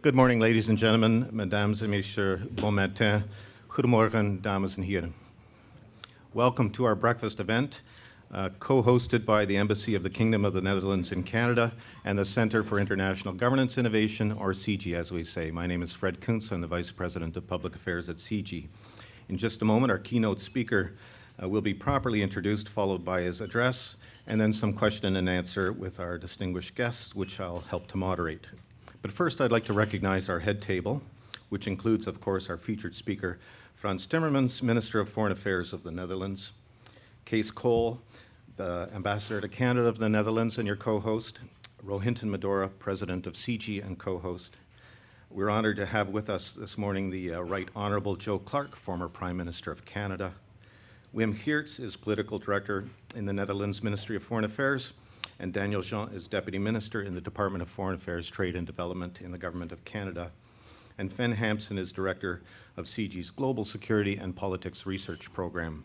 Good morning, ladies and gentlemen, mesdames et messieurs, bon matin, goedemorgen, dames en heren. Welcome to our breakfast event, co-hosted by the Embassy of the Kingdom of the Netherlands in Canada and the Centre for International Governance Innovation, or CIGI as we say. My name is Fred Kuntz, I'm the Vice President of Public Affairs at CIGI. In just a moment, our keynote speaker will be properly introduced, followed by his address, and then some question and answer with our distinguished guests, which I'll help to moderate. But first, I'd like to recognize our head table, which includes, of course, our featured speaker, Frans Timmermans, Minister of Foreign Affairs of the Netherlands, Kees Cole, the Ambassador to Canada of the Netherlands and your co-host, Rohinton Medora, President of CIGI and co-host. We're honored to have with us this morning the Right Honorable Joe Clark, former Prime Minister of Canada. Wim Geerts is Political Director in the Netherlands Ministry of Foreign Affairs, and Daniel Jean is Deputy Minister in the Department of Foreign Affairs, Trade and Development in the Government of Canada. And Fen Hampson is Director of CIGI's Global Security and Politics Research Program.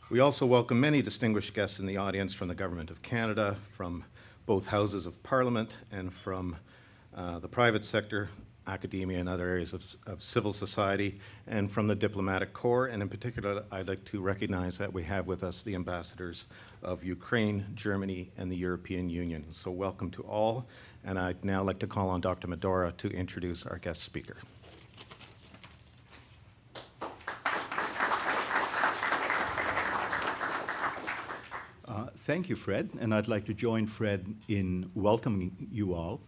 We also welcome many distinguished guests in the audience from the Government of Canada, from both houses of Parliament, and from the private sector, academia and other areas of civil society, and from the diplomatic corps. And in particular, I'd like to recognize that we have with us the ambassadors of Ukraine, Germany, and the European Union. So welcome to all. And I'd now like to call on Dr. Medora to introduce our guest speaker. Thank you, Fred, and I'd like to join Fred in welcoming you all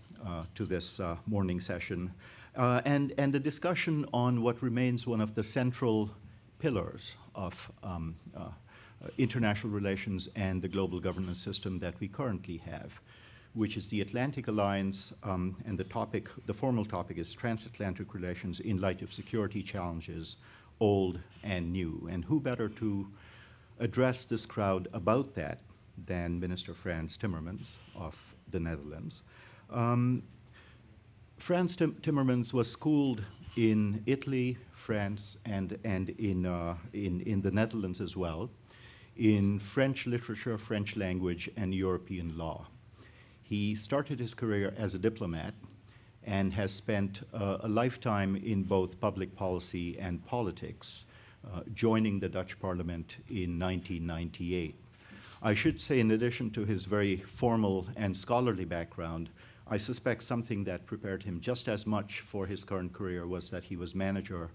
to this morning session and a discussion on what remains one of the central pillars of international relations and the global governance system that we currently have, which is the Atlantic Alliance, and the formal topic is transatlantic relations in light of security challenges, old and new. And who better to address this crowd about that than Minister Frans Timmermans of the Netherlands. Frans Timmermans was schooled in Italy, France, and in the Netherlands as well, in French literature, French language, and European law. He started his career as a diplomat and has spent a lifetime in both public policy and politics, joining the Dutch Parliament in 1998. I should say, in addition to his very formal and scholarly background, I suspect something that prepared him just as much for his current career was that he was manager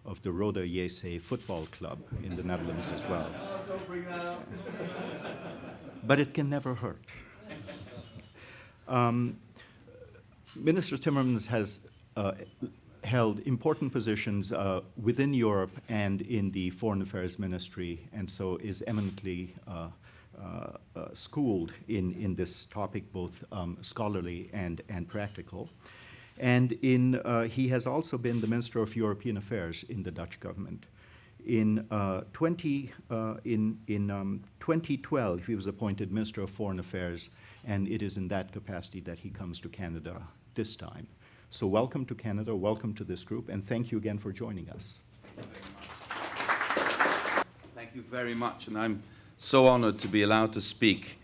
of the Roda JC football club in the Netherlands as well. Don't bring that up. But it can never hurt. Minister Timmermans has held important positions within Europe and in the Foreign Affairs Ministry, and so is eminently schooled in this topic, both scholarly and practical. And he has also been the Minister of European Affairs in the Dutch government. In 2012, he was appointed Minister of Foreign Affairs, and it is in that capacity that he comes to Canada this time. So welcome to Canada, welcome to this group, and thank you again for joining us. Thank you very much, and I'm so honored to be allowed to speak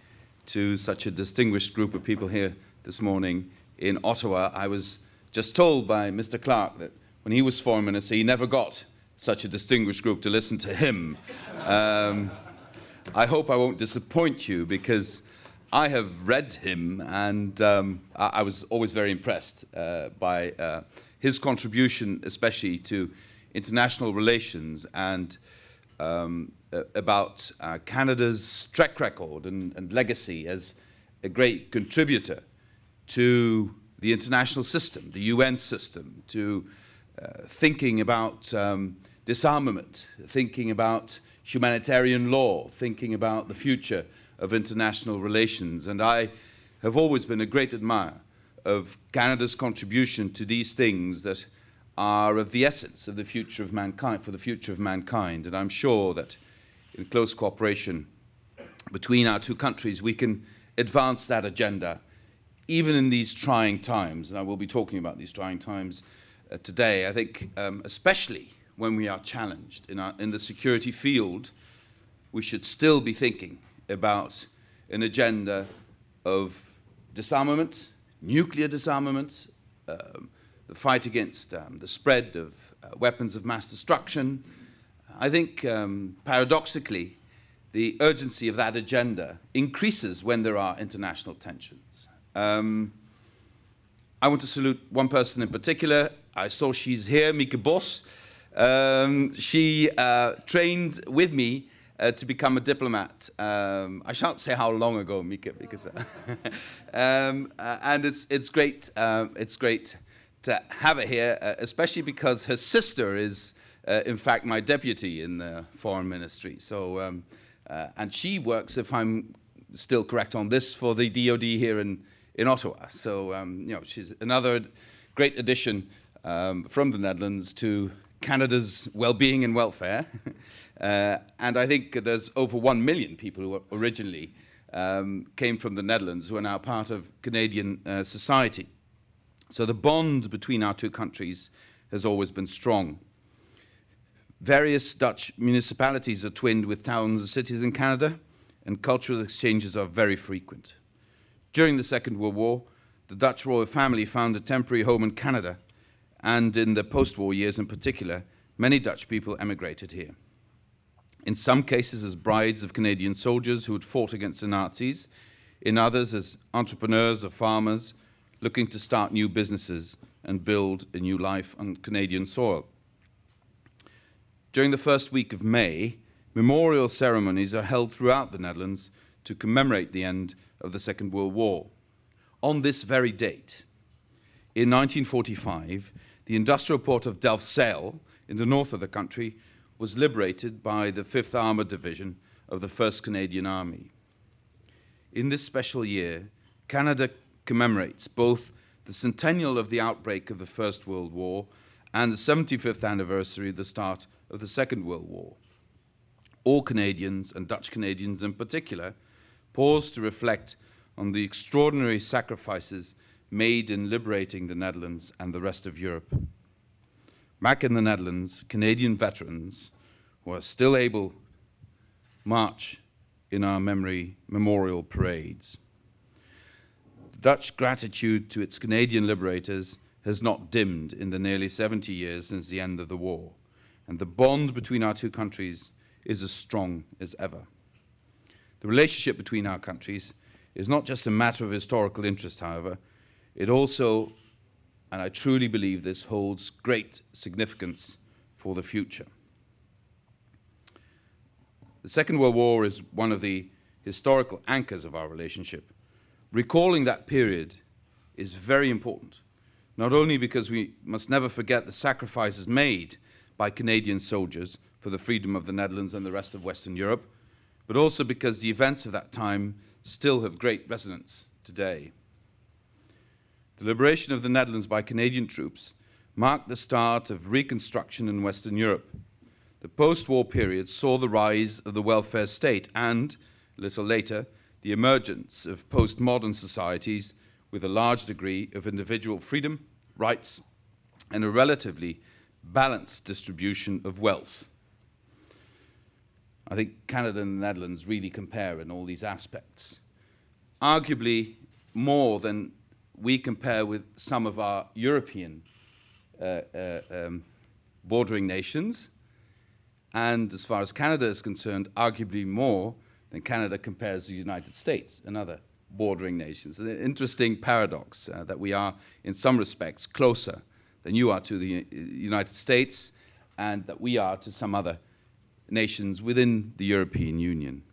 to such a distinguished group of people here this morning in Ottawa. I was just told by Mr. Clark that when he was Foreign Minister, he never got such a distinguished group to listen to him. I hope I won't disappoint you, because I have read him, and I was always very impressed by his contribution, especially to international relations, and about Canada's track record and legacy as a great contributor to the international system, the UN system, to thinking about disarmament, thinking about humanitarian law, thinking about the future of international relations. And I have always been a great admirer of Canada's contribution to these things that are of the essence of the future of mankind, for the future of mankind. And I'm sure that in close cooperation between our two countries, we can advance that agenda, even in these trying times. And I will be talking about these trying times today. I think especially when we are challenged in the security field, we should still be thinking about an agenda of disarmament, nuclear disarmament, the fight against the spread of weapons of mass destruction. I think, paradoxically, the urgency of that agenda increases when there are international tensions. I want to salute one person in particular. I saw she's here, Mieke Bos. She trained with me to become a diplomat. I shan't say how long ago, Mieke, because and it's great. It's great to have her here, especially because her sister is, in fact, my deputy in the foreign ministry. So, and she works, if I'm still correct on this, for the DoD here in Ottawa. So, you know, she's another great addition from the Netherlands to Canada's well-being and welfare. And I think there's over 1 million people who originally came from the Netherlands who are now part of Canadian society. So the bond between our two countries has always been strong. Various Dutch municipalities are twinned with towns and cities in Canada, and cultural exchanges are very frequent. During the Second World War, the Dutch royal family found a temporary home in Canada, and in the post-war years in particular, many Dutch people emigrated here. In some cases as brides of Canadian soldiers who had fought against the Nazis, in others as entrepreneurs or farmers looking to start new businesses and build a new life on Canadian soil. During the first week of May, memorial ceremonies are held throughout the Netherlands to commemorate the end of the Second World War. On this very date, in 1945, the industrial port of Delfzijl in the north of the country was liberated by the 5th Armored Division of the 1st Canadian Army. In this special year, Canada commemorates both the centennial of the outbreak of the First World War and the 75th anniversary of the start of the Second World War. All Canadians, and Dutch Canadians in particular, pause to reflect on the extraordinary sacrifices made in liberating the Netherlands and the rest of Europe. Back in the Netherlands, Canadian veterans who are still able march in our memorial parades. Dutch gratitude to its Canadian liberators has not dimmed in the nearly 70 years since the end of the war, and the bond between our two countries is as strong as ever. The relationship between our countries is not just a matter of historical interest, however. It also, and I truly believe this, holds great significance for the future. The Second World War is one of the historical anchors of our relationship. Recalling that period is very important, not only because we must never forget the sacrifices made by Canadian soldiers for the freedom of the Netherlands and the rest of Western Europe, but also because the events of that time still have great resonance today. The liberation of the Netherlands by Canadian troops marked the start of reconstruction in Western Europe. The post-war period saw the rise of the welfare state and, a little later, the emergence of postmodern societies with a large degree of individual freedom, rights, and a relatively balanced distribution of wealth. I think Canada and the Netherlands really compare in all these aspects. Arguably more than we compare with some of our European bordering nations, and as far as Canada is concerned, arguably more than Canada compares to the United States and other bordering nations. An interesting paradox that we are, in some respects, closer than you are to the United States and that we are to some other nations within the European Union.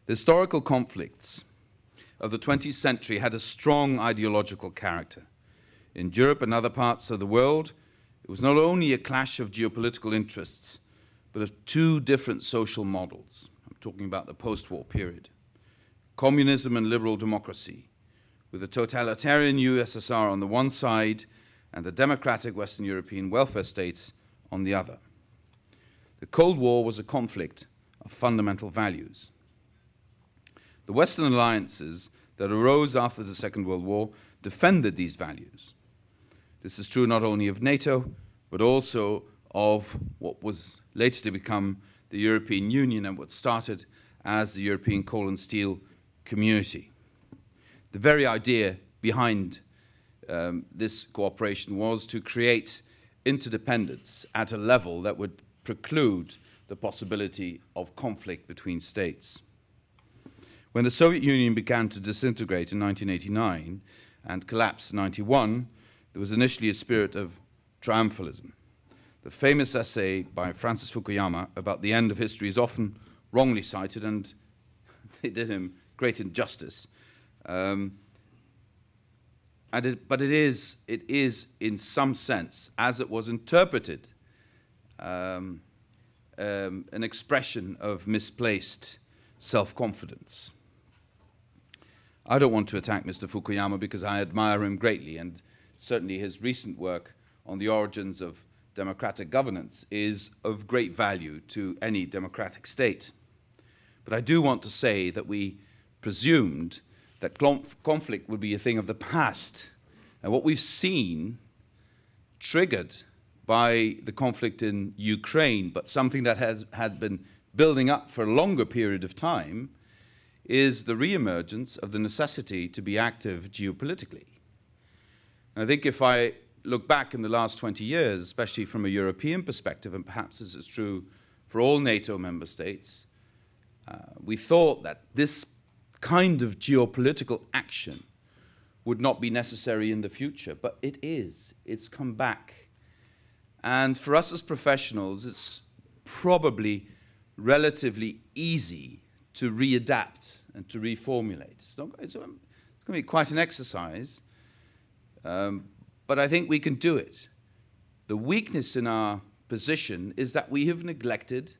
The historical conflicts of the 20th century had a strong ideological character. In Europe and other parts of the world, it was not only a clash of geopolitical interests, but of two different social models. I'm talking about the post-war period. Communism and liberal democracy, with the totalitarian USSR on the one side and the democratic Western European welfare states on the other. The Cold War was a conflict of fundamental values. The Western alliances that arose after the Second World War defended these values. This is true not only of NATO, but also of what was later to become the European Union and what started as the European Coal and Steel Community. The very idea behind this cooperation was to create interdependence at a level that would preclude the possibility of conflict between states. When the Soviet Union began to disintegrate in 1989 and collapse in 1991, there was initially a spirit of triumphalism. The famous essay by Francis Fukuyama about the end of history is often wrongly cited, and they did him great injustice. But it is, in some sense, as it was interpreted, an expression of misplaced self-confidence. I don't want to attack Mr. Fukuyama because I admire him greatly, and certainly his recent work on the origins of democratic governance is of great value to any democratic state. But I do want to say that we presumed that conflict would be a thing of the past. And what we've seen, triggered by the conflict in Ukraine, but something that had been building up for a longer period of time, is the reemergence of the necessity to be active geopolitically. And I think if I look back in the last 20 years, especially from a European perspective, and perhaps this is true for all NATO member states, we thought that this kind of geopolitical action would not be necessary in the future, but it is. It's come back. And for us as professionals, it's probably relatively easy to readapt and to reformulate. It's going to be quite an exercise, but I think we can do it. The weakness in our position is that we have neglected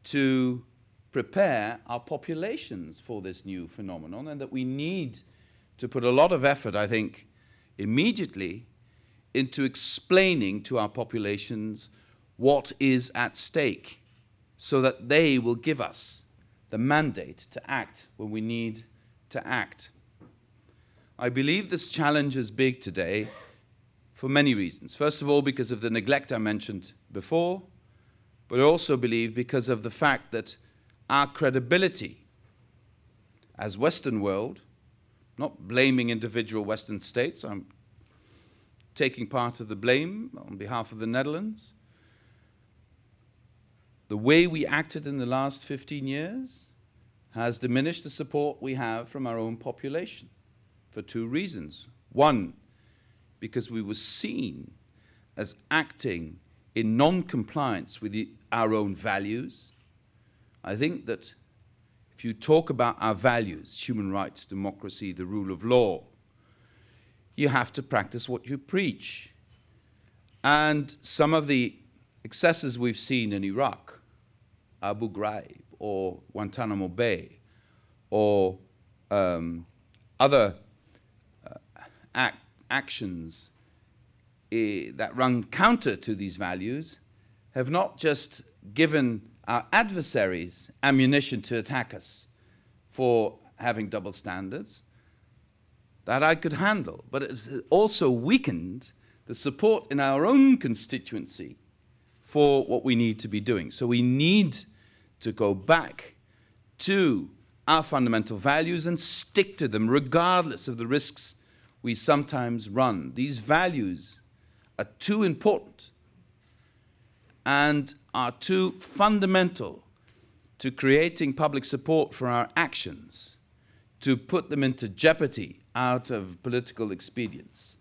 to prepare our populations for this new phenomenon, and that we need to put a lot of effort, I think, immediately into explaining to our populations what is at stake, so that they will give us the mandate to act when we need to act. I believe this challenge is big today for many reasons. First of all, because of the neglect I mentioned before, but I also believe because of the fact that our credibility as Western world, not blaming individual Western states, I'm taking part of the blame on behalf of the Netherlands. The way we acted in the last 15 years has diminished the support we have from our own population for two reasons. One, because we were seen as acting in non-compliance with our own values. I think that if you talk about our values, human rights, democracy, the rule of law, you have to practice what you preach. And some of the excesses we've seen in Iraq, Abu Ghraib or Guantanamo Bay, or other actions that run counter to these values, have not just given our adversaries ammunition to attack us for having double standards, that I could handle, but it's also weakened the support in our own constituency for what we need to be doing. So we need to go back to our fundamental values and stick to them regardless of the risks we sometimes run. These values are too important and are too fundamental to creating public support for our actions to put them into jeopardy out of political expedience.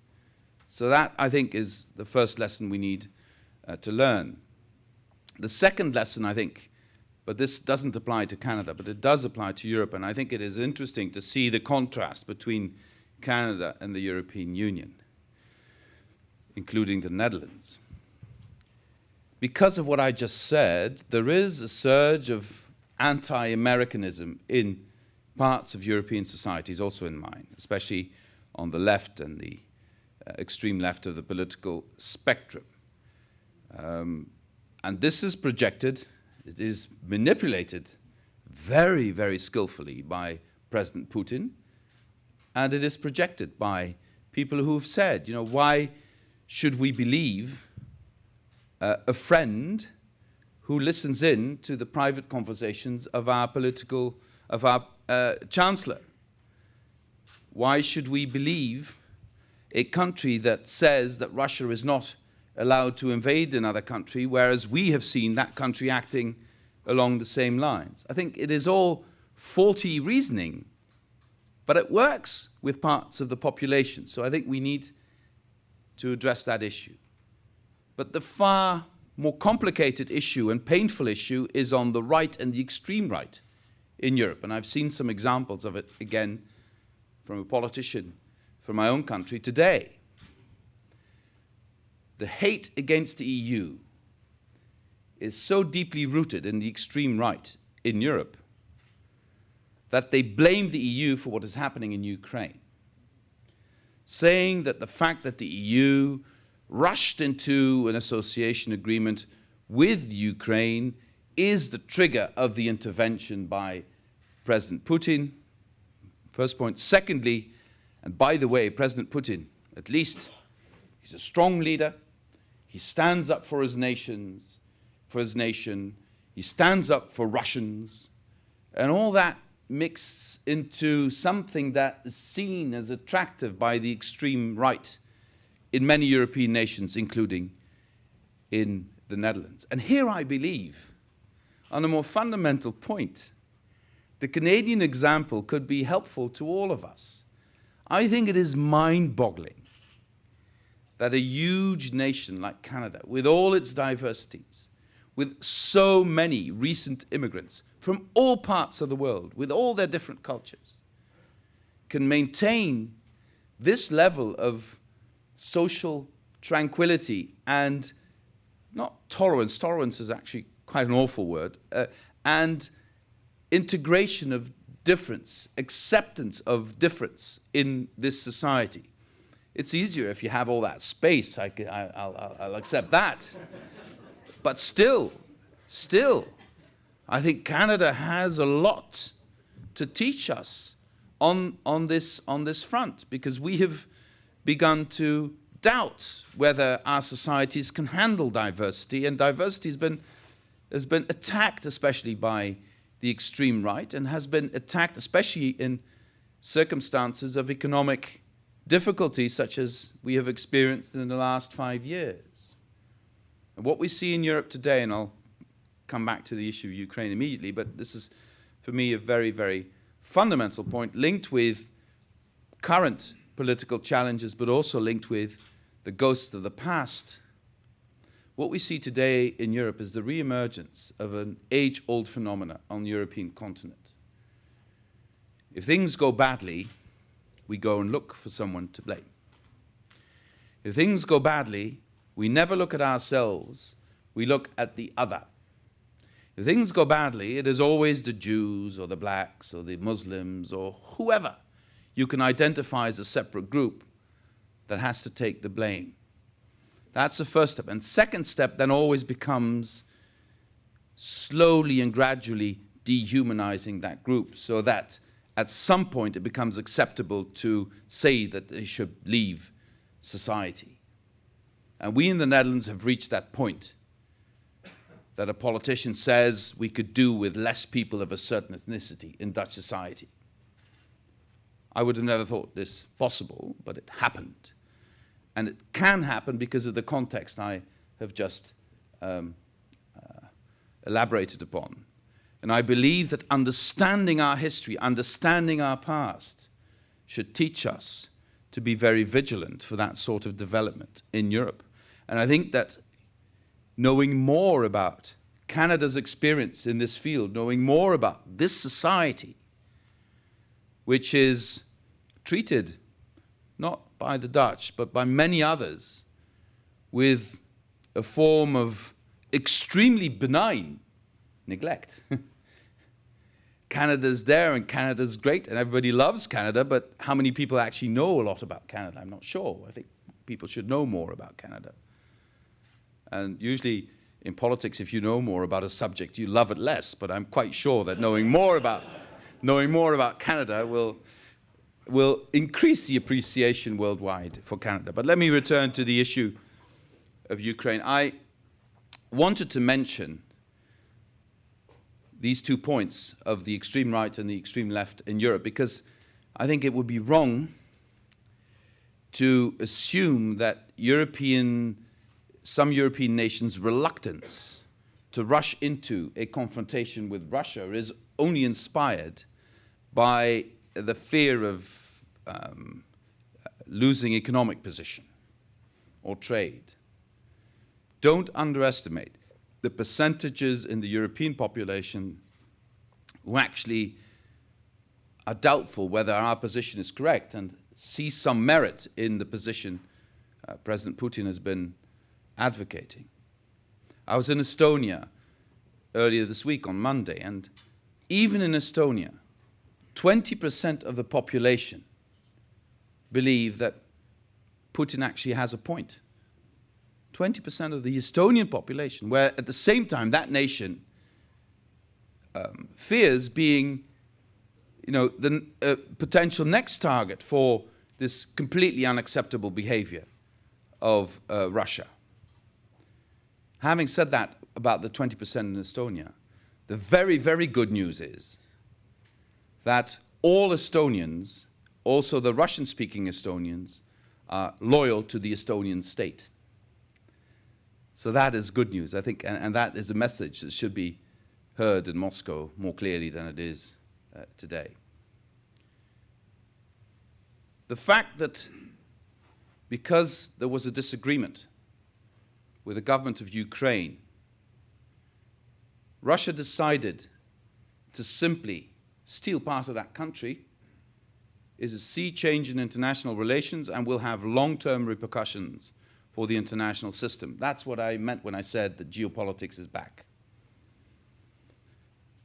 So that, I think, is the first lesson we need to learn. The second lesson, I think, but this doesn't apply to Canada, but it does apply to Europe, and I think it is interesting to see the contrast between Canada and the European Union, including the Netherlands. Because of what I just said, there is a surge of anti-Americanism in parts of European societies, also in mine, especially on the left and the extreme left of the political spectrum. And this is projected, it is manipulated very, very skillfully by President Putin, and it is projected by people who have said, you know, why should we believe a friend who listens in to the private conversations of our Chancellor? Why should we believe a country that says that Russia is not allowed to invade another country, whereas we have seen that country acting along the same lines. I think it is all faulty reasoning, but it works with parts of the population. So I think we need to address that issue. But the far more complicated issue and painful issue is on the right and the extreme right in Europe. And I've seen some examples of it, again, from a politician from my own country today. The hate against the EU is so deeply rooted in the extreme right in Europe that they blame the EU for what is happening in Ukraine, saying that the fact that the EU rushed into an association agreement with Ukraine is the trigger of the intervention by President Putin. First point. Secondly, and by the way, President Putin, at least, he's a strong leader. He stands up for his nation. He stands up for Russians. And all that mixed into something that is seen as attractive by the extreme right in many European nations, including in the Netherlands. And here I believe, on a more fundamental point, the Canadian example could be helpful to all of us. I think it is mind-boggling that a huge nation like Canada, with all its diversities, with so many recent immigrants from all parts of the world, with all their different cultures, can maintain this level of social tranquility and not tolerance, tolerance is actually quite an awful word, and integration of difference, acceptance of difference in this society. It's easier if you have all that space, I'll accept that. But still, I think Canada has a lot to teach us on this front, because we have begun to doubt whether our societies can handle diversity, and diversity has been attacked especially by the extreme right, and has been attacked especially in circumstances of economic difficulty such as we have experienced in the last 5 years. And what we see in Europe today, and I'll come back to the issue of Ukraine immediately, but this is for me a very, very fundamental point linked with current political challenges, but also linked with the ghosts of the past. What we see today in Europe is the re-emergence of an age-old phenomena on the European continent. If things go badly, we go and look for someone to blame. If things go badly, we never look at ourselves, we look at the other. If things go badly, it is always the Jews or the blacks or the Muslims or whoever you can identify as a separate group that has to take the blame. That's the first step. And second step then always becomes slowly and gradually dehumanizing that group, so that at some point it becomes acceptable to say that they should leave society. And we in the Netherlands have reached that point that a politician says we could do with less people of a certain ethnicity in Dutch society. I would have never thought this possible, but it happened. And it can happen because of the context I have just elaborated upon. And I believe that understanding our history, understanding our past, should teach us to be very vigilant for that sort of development in Europe. And I think that knowing more about Canada's experience in this field, knowing more about this society, which is treated not by the Dutch, but by many others, with a form of extremely benign neglect. Canada's there and Canada's great and everybody loves Canada, but how many people actually know a lot about Canada? I'm not sure. I think people should know more about Canada. And usually in politics, if you know more about a subject, you love it less, but I'm quite sure that knowing more about Canada will increase the appreciation worldwide for Canada. But let me return to the issue of Ukraine. I wanted to mention these 2 points of the extreme right and the extreme left in Europe, because I think it would be wrong to assume that some European nations' reluctance to rush into a confrontation with Russia is only inspired by the fear of losing economic position or trade. Don't underestimate the percentages in the European population who actually are doubtful whether our position is correct and see some merit in the position President Putin has been advocating. I was in Estonia earlier this week on Monday, and even in Estonia, 20% of the population believe that Putin actually has a point. 20% of the Estonian population, where at the same time that nation fears being, the potential next target for this completely unacceptable behavior of Russia. Having said that about the 20% in Estonia, the very, very good news is that all Estonians, also the Russian-speaking Estonians, are loyal to the Estonian state. So that is good news, I think, and that is a message that should be heard in Moscow more clearly than it is today. The fact that because there was a disagreement with the government of Ukraine, Russia decided to simply steal part of that country is a sea change in international relations and will have long-term repercussions for the international system. That's what I meant when I said that geopolitics is back.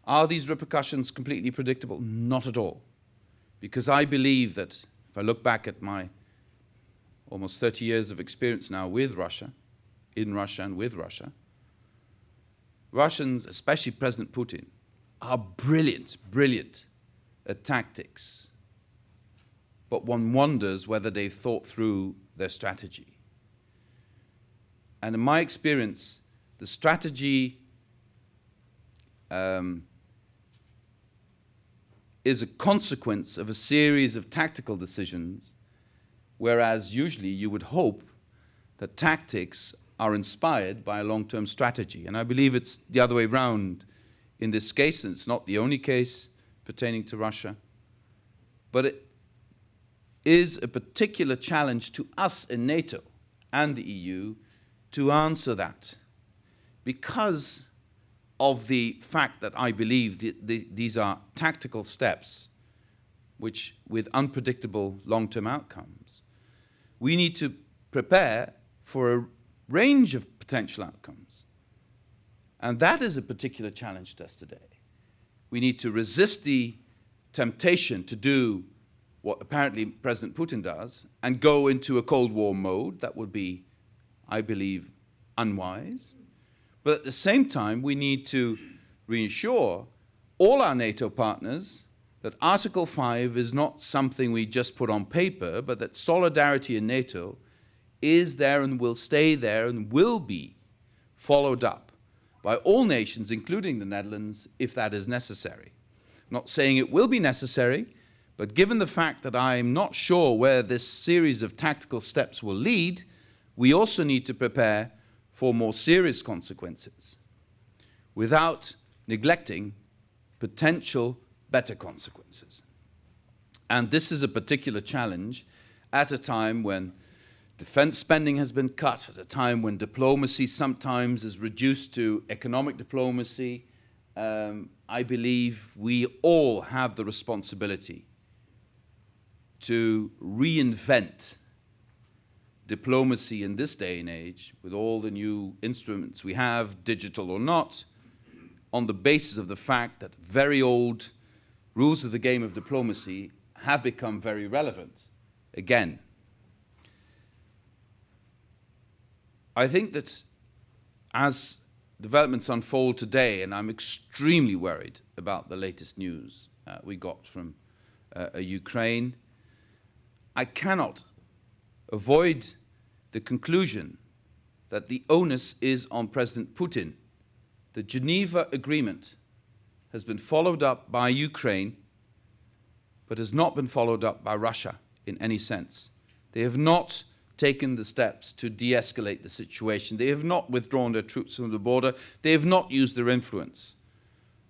Are these repercussions completely predictable? Not at all. Because I believe that if I look back at my almost 30 years of experience now with Russia, in Russia and with Russia, Russians, especially President Putin, are brilliant, brilliant at tactics. But one wonders whether they've thought through their strategy. And in my experience, the strategy is a consequence of a series of tactical decisions, whereas usually you would hope that tactics are inspired by a long-term strategy. And I believe it's the other way around in this case, and it's not the only case pertaining to Russia. But it is a particular challenge to us in NATO and the EU to answer that, because of the fact that I believe these are tactical steps which with unpredictable long-term outcomes. We need to prepare for a range of potential outcomes. And that is a particular challenge to us today. We need to resist the temptation to do what apparently President Putin does and go into a Cold War mode. That would be, I believe, unwise. But at the same time, we need to reassure all our NATO partners that Article 5 is not something we just put on paper, but that solidarity in NATO is there and will stay there and will be followed up by all nations, including the Netherlands, if that is necessary. I'm not saying it will be necessary, but given the fact that I'm not sure where this series of tactical steps will lead, we also need to prepare for more serious consequences without neglecting potential better consequences. And this is a particular challenge at a time when defense spending has been cut, at a time when diplomacy sometimes is reduced to economic diplomacy. I believe we all have the responsibility to reinvent diplomacy in this day and age, with all the new instruments we have, digital or not, on the basis of the fact that very old rules of the game of diplomacy have become very relevant again. I think that as developments unfold today, and I'm extremely worried about the latest news we got from Ukraine, I cannot avoid the conclusion that the onus is on President Putin. The Geneva Agreement has been followed up by Ukraine, but has not been followed up by Russia in any sense. They have not taken the steps to de-escalate the situation. They have not withdrawn their troops from the border. They have not used their influence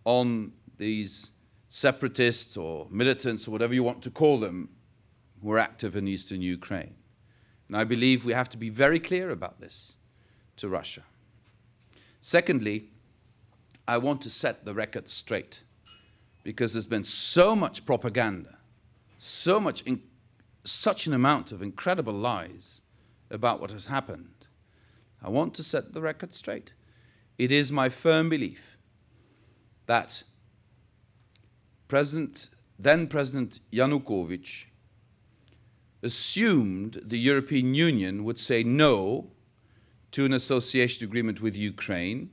on these separatists or militants or whatever you want to call them who are active in eastern Ukraine. And I believe we have to be very clear about this to Russia. Secondly, I want to set the record straight, because there's been so much propaganda, such an amount of incredible lies about what has happened. I want to set the record straight. It is my firm belief that then President Yanukovych assumed the European Union would say no to an association agreement with Ukraine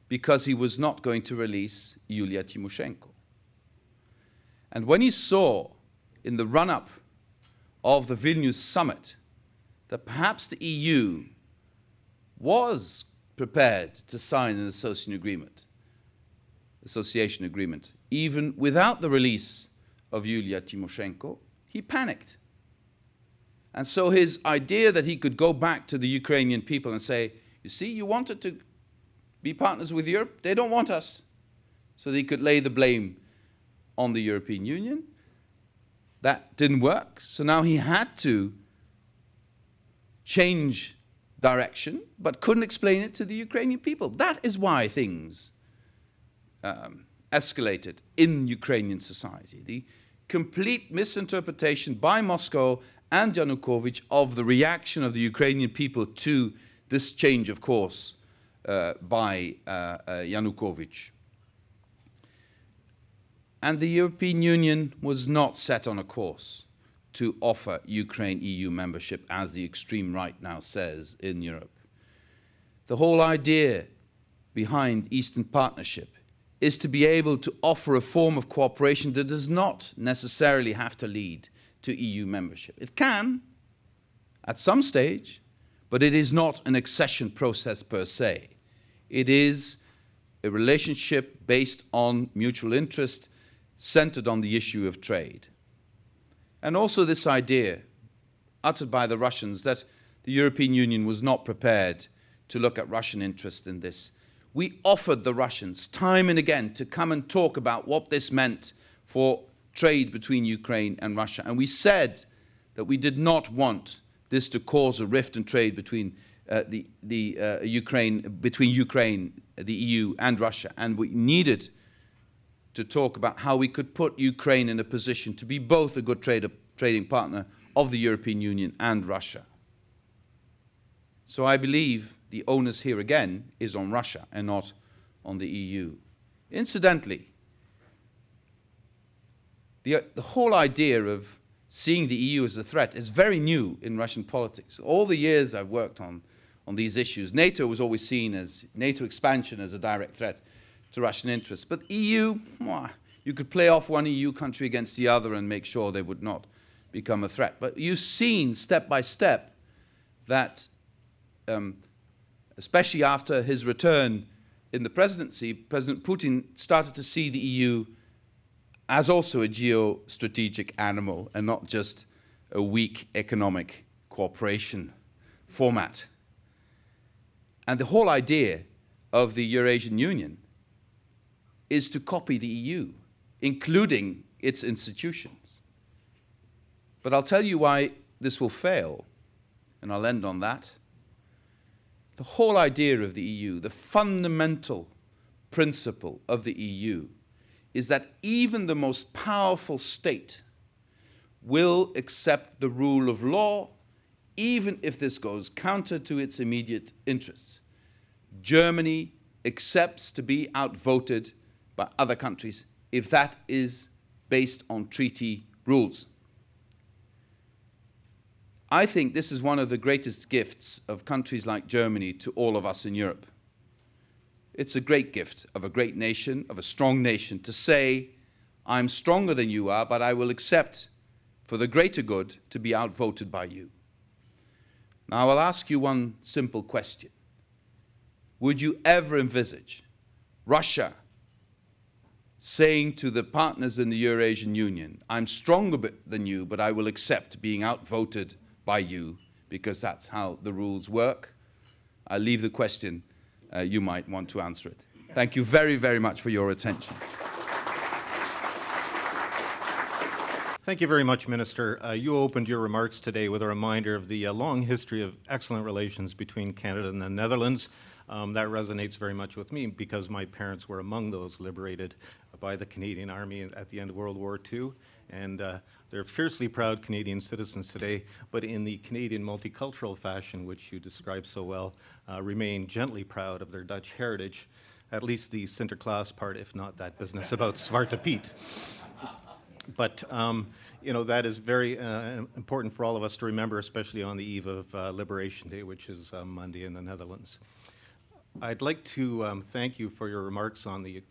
because he was not going to release Yulia Tymoshenko. And when he saw in the run-up of the Vilnius summit that perhaps the EU was prepared to sign an association agreement, even without the release of Yulia Tymoshenko, he panicked. And so his idea that he could go back to the Ukrainian people and say, you see, you wanted to be partners with Europe, they don't want us. So that he could lay the blame on the European Union. That didn't work. So now he had to change direction, but couldn't explain it to the Ukrainian people. That is why things escalated in Ukrainian society. The complete misinterpretation by Moscow and Yanukovych of the reaction of the Ukrainian people to this change of course by Yanukovych. And the European Union was not set on a course to offer Ukraine EU membership, as the extreme right now says in Europe. The whole idea behind Eastern Partnership is to be able to offer a form of cooperation that does not necessarily have to lead to EU membership. It can, at some stage, but it is not an accession process per se. It is a relationship based on mutual interest, centered on the issue of trade. And also this idea, uttered by the Russians, that the European Union was not prepared to look at Russian interest in this. We offered the Russians time and again to come and talk about what this meant for trade between Ukraine and Russia. And we said that we did not want this to cause a rift in trade between Ukraine, the EU, and Russia. And we needed to talk about how we could put Ukraine in a position to be both a good trading partner of the European Union and Russia. So I believe the onus here again is on Russia and not on the EU. Incidentally, the whole idea of seeing the EU as a threat is very new in Russian politics. All the years I've worked on these issues, NATO was always seen as, NATO expansion as a direct threat to Russian interests. But EU, you could play off one EU country against the other and make sure they would not become a threat. But you've seen step by step that, especially after his return in the presidency, President Putin started to see the EU as also a geostrategic animal and not just a weak economic cooperation format. And the whole idea of the Eurasian Union is to copy the EU, including its institutions. But I'll tell you why this will fail, and I'll end on that. The whole idea of the EU, the fundamental principle of the EU, is that even the most powerful state will accept the rule of law, even if this goes counter to its immediate interests. Germany accepts to be outvoted by other countries if that is based on treaty rules. I think this is one of the greatest gifts of countries like Germany to all of us in Europe. It's a great gift of a great nation, of a strong nation, to say, I'm stronger than you are, but I will accept, for the greater good, to be outvoted by you. Now, I'll ask you one simple question. Would you ever envisage Russia saying to the partners in the Eurasian Union, I'm stronger than you, but I will accept being outvoted by you, because that's how the rules work. I'll leave the question. You might want to answer it. Thank you very, very much for your attention. Thank you very much, Minister. You opened your remarks today with a reminder of the long history of excellent relations between Canada and the Netherlands. That resonates very much with me because my parents were among those liberated by the Canadian Army at the end of World War II. And they're fiercely proud Canadian citizens today, but in the Canadian multicultural fashion, which you described so well, remain gently proud of their Dutch heritage, at least the Sinterklaas part, if not that business about Zwarte Piet. But, you know, that is very important for all of us to remember, especially on the eve of Liberation Day, which is Monday in the Netherlands. I'd like to thank you for your remarks on the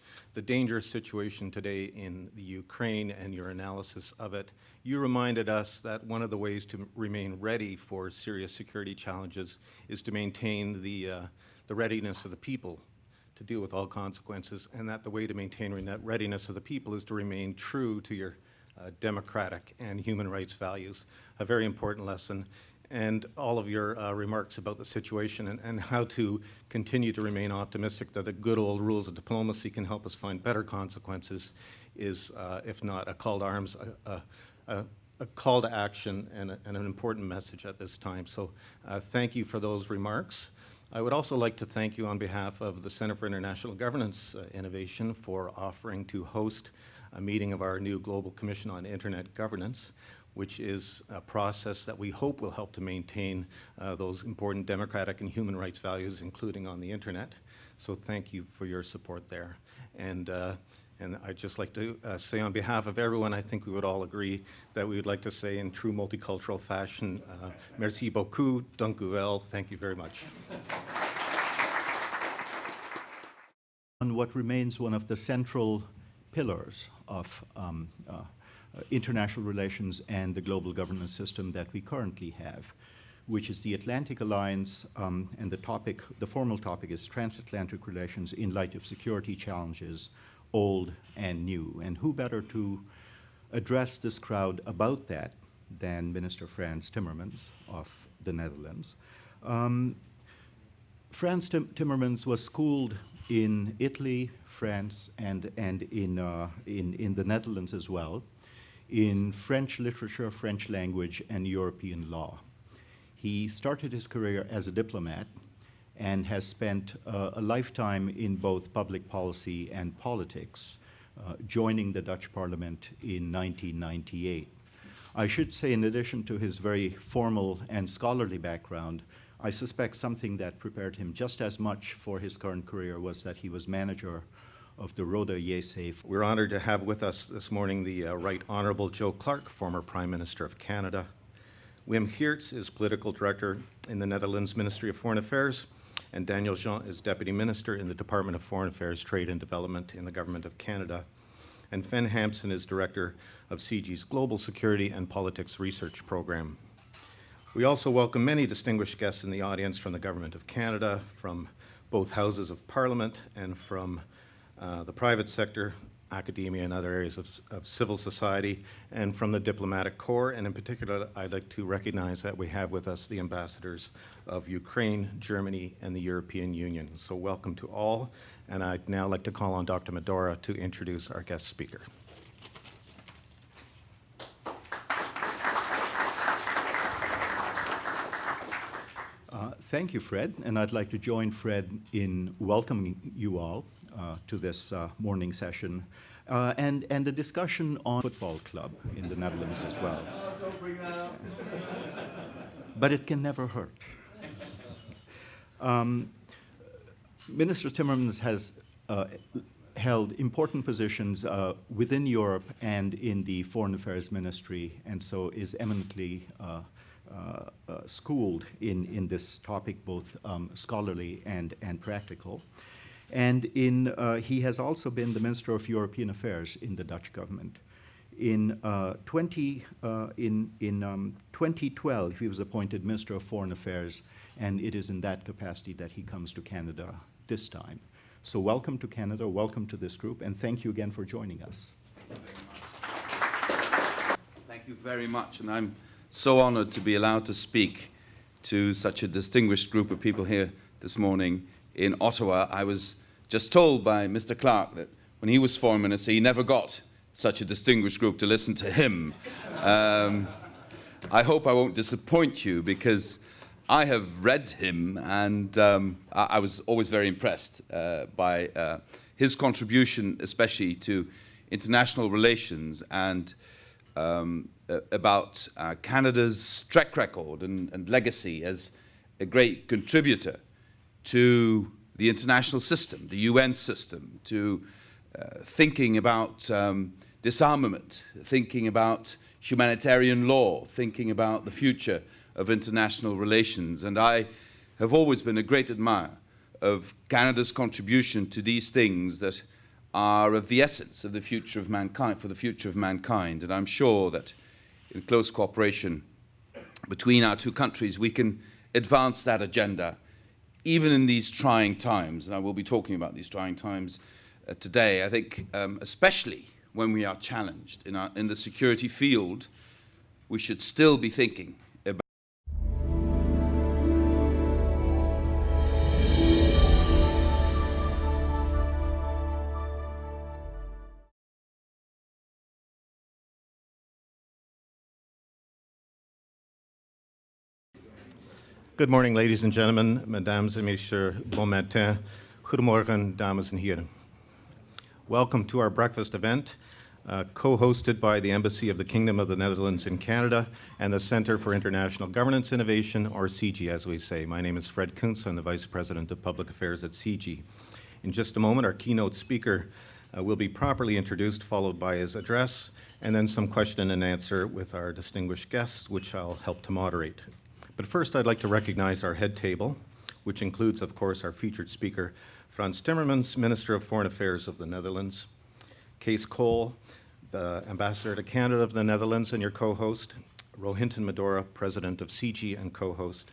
dangerous situation today in the Ukraine and your analysis of it. You reminded us that one of the ways to remain ready for serious security challenges is to maintain the readiness of the people to deal with all consequences, and that the way to maintain that readiness of the people is to remain true to your democratic and human rights values. A very important lesson. And all of your remarks about the situation and how to continue to remain optimistic that the good old rules of diplomacy can help us find better consequences is, if not a call to arms, a call to action and an important message at this time. So thank you for those remarks. I would also like to thank you on behalf of the Center for International Governance Innovation for offering to host a meeting of our new Global Commission on Internet Governance, which is a process that we hope will help to maintain those important democratic and human rights values, including on the internet. So thank you for your support there. And I'd just like to say on behalf of everyone, I think we would all agree that we would like to say in true multicultural fashion, merci beaucoup, dank u wel, thank you very much. On what remains one of the central pillars of international relations and the global governance system that we currently have, which is the Atlantic Alliance, and the formal topic is transatlantic relations in light of security challenges, old and new. And who better to address this crowd about that than Minister Frans Timmermans of the Netherlands. Frans Timmermans was schooled in Italy, France, and in the Netherlands as well, in French literature, French language, and European law. He started his career as a diplomat and has spent a lifetime in both public policy and politics, joining the Dutch Parliament in 1998. I should say, in addition to his very formal and scholarly background, I suspect something that prepared him just as much for his current career was that he was manager of the Rode JSAFE. We're honored to have with us this morning the Right Honorable Joe Clark, former Prime Minister of Canada. Wim Geerts is Political Director in the Netherlands Ministry of Foreign Affairs, and Daniel Jean is Deputy Minister in the Department of Foreign Affairs, Trade and Development in the Government of Canada. And Fen Hampson is Director of CIGI's Global Security and Politics Research Program. We also welcome many distinguished guests in the audience from the Government of Canada, from both Houses of Parliament, and from the private sector, academia, and other areas of civil society, and from the diplomatic corps. And in particular, I'd like to recognize that we have with us the ambassadors of Ukraine, Germany, and the European Union. So welcome to all. And I'd now like to call on Dr. Medora to introduce our guest speaker. Thank you, Fred, and I'd like to join Fred in welcoming you all to this morning session and a discussion on football club in the Netherlands as well. Don't bring that up. But it can never hurt. Minister Timmermans has held important positions within Europe and in the Foreign Affairs Ministry, and so is eminently schooled in this topic, both scholarly and practical. And he has also been the Minister of European Affairs in the Dutch government. In 2012, he was appointed Minister of Foreign Affairs, and it is in that capacity that he comes to Canada this time. So welcome to Canada, welcome to this group, and thank you again for joining us. Thank you very much, and I'm so honored to be allowed to speak to such a distinguished group of people here this morning in Ottawa. I was just told by Mr. Clark that when he was Foreign Minister, he never got such a distinguished group to listen to him. I hope I won't disappoint you, because I have read him, and I was always very impressed by his contribution, especially to international relations and about Canada's track record and legacy as a great contributor to the international system, the UN system, to thinking about disarmament, thinking about humanitarian law, thinking about the future of international relations. And I have always been a great admirer of Canada's contribution to these things that are of the essence of the future of mankind, for the future of mankind. And I'm sure that in close cooperation between our two countries, we can advance that agenda, even in these trying times. And I will be talking about these trying times today. I think especially when we are challenged in the security field, we should still be thinking about Good morning, ladies and gentlemen, mesdames et messieurs, bon matin, goedemorgen, dames en heren. Welcome to our breakfast event, co-hosted by the Embassy of the Kingdom of the Netherlands in Canada and the Centre for International Governance Innovation, or CIGI, as we say. My name is Fred Kuntz. I'm the Vice President of Public Affairs at CIGI. In just a moment, our keynote speaker will be properly introduced, followed by his address, and then some question and answer with our distinguished guests, which I'll help to moderate. But first, I'd like to recognize our head table, which includes, of course, our featured speaker, Frans Timmermans, Minister of Foreign Affairs of the Netherlands, Kees Cole, the Ambassador to Canada of the Netherlands and your co-host, Rohinton Medora, President of CIGI and co-host,